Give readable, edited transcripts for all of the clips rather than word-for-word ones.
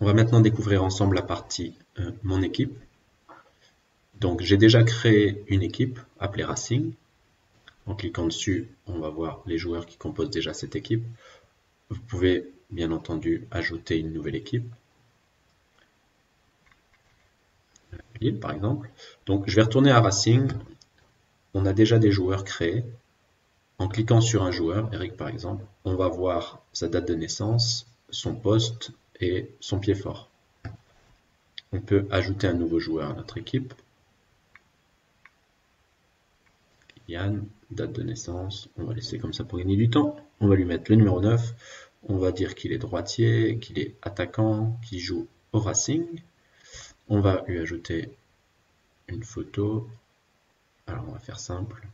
On va maintenant découvrir ensemble la partie mon équipe. Donc j'ai déjà créé une équipe appelée Racing. En cliquant dessus, on va voir les joueurs qui composent déjà cette équipe. Vous pouvez bien entendu ajouter une nouvelle équipe. Lille par exemple. Donc je vais retourner à Racing. On a déjà des joueurs créés. En cliquant sur un joueur, Eric par exemple, on va voir sa date de naissance, son poste et son pied fort. On peut ajouter un nouveau joueur à notre équipe. Yann, date de naissance, on va laisser comme ça pour gagner du temps. On va lui mettre le numéro 9. On va dire qu'il est droitier, qu'il est attaquant, qu'il joue au Racing. On va lui ajouter une photo. Alors on va faire simple.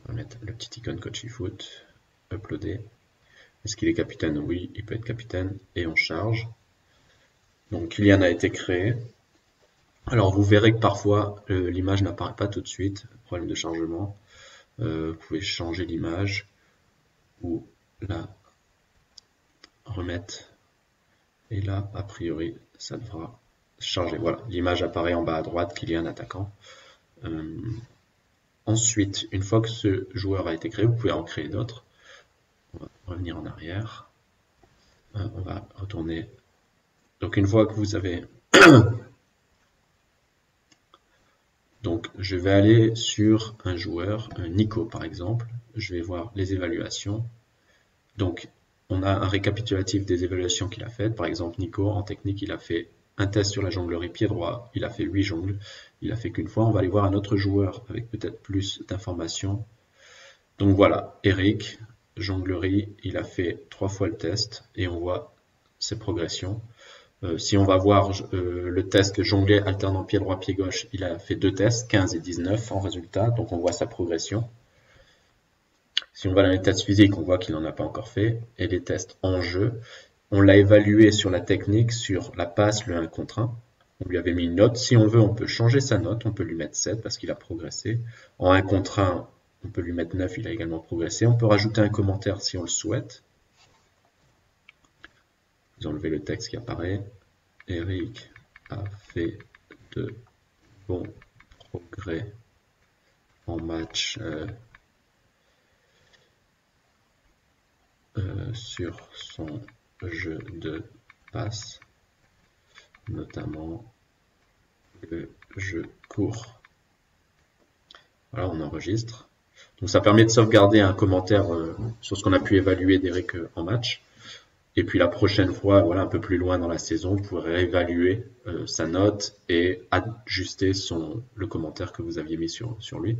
On va mettre le petit icône coach eFoot, uploader. Est-ce qu'il est capitaine? Oui, il peut être capitaine. Et on charge. Donc Kylian a été créé. Alors vous verrez que parfois l'image n'apparaît pas tout de suite, problème de chargement. Vous pouvez changer l'image ou la remettre. Et là, a priori, ça devra charger. Voilà, l'image apparaît en bas à droite, Kylian attaquant. Ensuite, une fois que ce joueur a été créé, vous pouvez en créer d'autres. On va revenir en arrière. On va retourner. Donc une fois que vous avez... Donc je vais aller sur un joueur, Nico par exemple. Je vais voir les évaluations. Donc on a un récapitulatif des évaluations qu'il a faites. Par exemple, Nico, en technique, il a fait un test sur la jonglerie pied droit. Il a fait 8 jongles. Il a fait qu'une fois. On va aller voir un autre joueur avec peut-être plus d'informations. Donc voilà, Eric, jonglerie, il a fait 3 fois le test et on voit ses progressions. Si on va voir le test jongler alternant pied droit, pied gauche, il a fait 2 tests, 15 et 19 en résultat, donc on voit sa progression. Si on va dans les tests physiques, on voit qu'il n'en a pas encore fait. Et les tests en jeu, on l'a évalué sur la technique, sur la passe, le 1 contre 1. On lui avait mis une note. Si on veut, on peut changer sa note. On peut lui mettre 7 parce qu'il a progressé. En 1 contre 1, on peut lui mettre 9, il a également progressé. On peut rajouter un commentaire si on le souhaite. Vous enlevez le texte qui apparaît. Eric a fait de bons progrès en match sur son jeu de passe, notamment le jeu court. Voilà, on enregistre. Donc ça permet de sauvegarder un commentaire sur ce qu'on a pu évaluer d'Eric en match. Et puis la prochaine fois, voilà, un peu plus loin dans la saison, vous pourrez réévaluer sa note et ajuster le commentaire que vous aviez mis sur lui.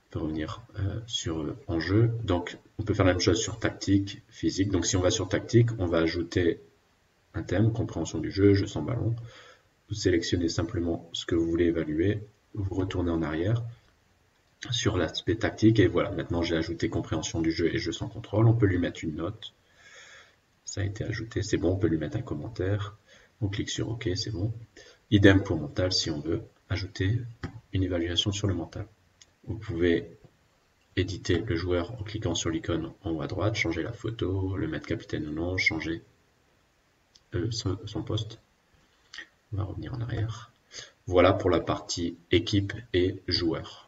On peut revenir sur en jeu. Donc on peut faire la même chose sur tactique, physique. Donc si on va sur tactique, on va ajouter un thème, compréhension du jeu, jeu sans ballon. Vous sélectionnez simplement ce que vous voulez évaluer, vous retournez en arrière sur l'aspect tactique et voilà, maintenant j'ai ajouté compréhension du jeu et jeu sans contrôle. On peut lui mettre une note. Ça a été ajouté, c'est bon, on peut lui mettre un commentaire. On clique sur OK, c'est bon. Idem pour mental si on veut ajouter une évaluation sur le mental. Vous pouvez éditer le joueur en cliquant sur l'icône en haut à droite, changer la photo, le mettre capitaine ou non, changer son poste. On va revenir en arrière. Voilà pour la partie équipe et joueur.